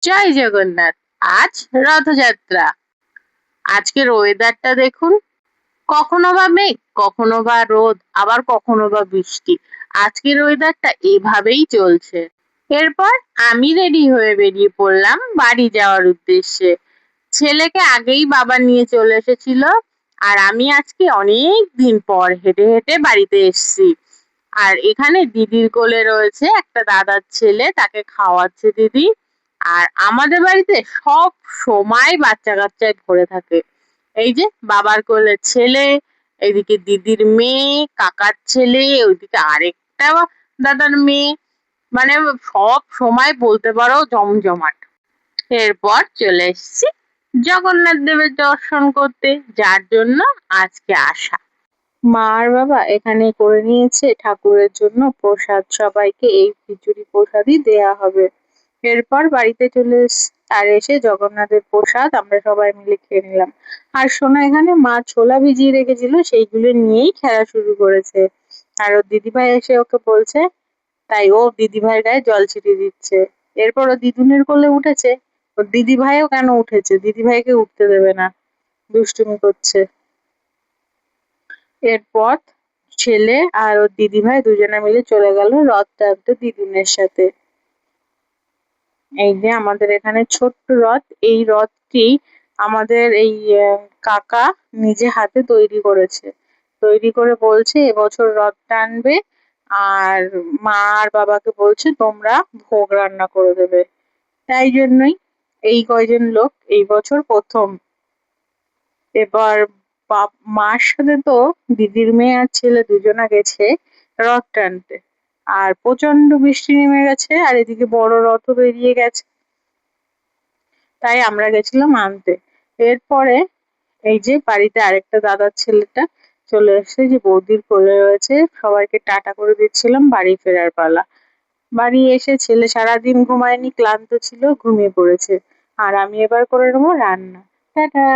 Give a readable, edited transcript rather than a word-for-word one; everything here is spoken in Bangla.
জয় জগন্নাথ। আজ রথযাত্রা। আজকের ওয়েদারটা দেখুন, কখনো বা মেঘ, কখনো বা রোদ, আবার কখনো বা বৃষ্টি। আজকের ওয়েদারটা এভাবেই চলছে। এরপর আমি রেডি হয়ে বেরিয়ে পড়লাম বাড়ি যাওয়ার উদ্দেশ্যে। ছেলেকে আগেই বাবা নিয়ে চলে এসেছিল, আর আমি আজকে অনেক দিন পর হেঁটে হেঁটে বাড়িতে এসেছি। আর এখানে দিদির কোলে রয়েছে একটা দাদার ছেলে, তাকে খাওয়াচ্ছে দিদি। আর আমাদের বাড়িতে সব সময় বাচ্চা কাচ্চায় ভরে থাকে। এই যে বাবার কোলে ছেলে, এইদিকে দিদির মেয়ে, কাকার ছেলে, ওইদিকে আরেকটা দাদার মেয়ে, মানে সব সময় বলতে পারো জমজমাট। এরপর চলে এসেছি জগন্নাথ দেবের দর্শন করতে, যার জন্য আজকে আসা। মা আর বাবা এখানে করে নিয়েছে ঠাকুরের জন্য প্রসাদ, সবাইকে এই খিচুড়ি প্রসাদই দেয়া হবে। এরপর বাড়িতে চলে আর এসে জগন্নাথের প্রসাদ আমরা সবাই মিলে খেয়ে নিলাম। আর শোনো, এখানে মা ছোলা ভিজিয়ে রেখেছিল, সেইগুলো নিয়েই খেলা শুরু করেছে। আর ওর দিদিভাই এসে ওকে বলছে, তাই ও দিদিভাইয়ের গায়ে জল ছিটিয়ে দিচ্ছে। এরপর ও দিদুনের কোলে উঠেছে, ওর দিদিভাইও কেন উঠেছে, দিদিভাইকে উঠতে দেবে না, দুষ্টুমি করছে। এরপর ছেলে আর ওর দিদিভাই দুজনে মিলে চলে গেল রথ টানতে দিদুনের সাথে। এই যে আমাদের এখানে ছোট্ট রথ, এই রথটি আমাদের এই কাকা নিজে হাতে তৈরি করেছে। তৈরি করে বলছে এবছর রথ টানবে, আর মা আর বাবাকে বলছে তোমরা ভোগ রান্না করে দেবে। তাই জন্যই এই কয়জন লোক এই বছর প্রথম। এবার মার সাথে তো দিদির মেয়ে আর ছেলে দুজনা গেছে রথ টানতে, আর প্রচন্ড বৃষ্টি নেমে গেছে, আর এদিকে বড় রথও বেরিয়ে গেছে, তাই আমরা গেছিলাম আনতে। এরপরে এই যে বাড়িতে আরেকটা দাদার ছেলেটা চলে এসেছে, যে বৌদির কোলে রয়েছে, সবাইকে টাটা করে দিচ্ছিলাম, বাড়ি ফেরার পালা। বাড়ি এসে ছেলে সারাদিন ঘুমায়নি, ক্লান্ত ছিল, ঘুমিয়ে পড়েছে। আর আমি এবার করে নেবো রান্না। টাটা।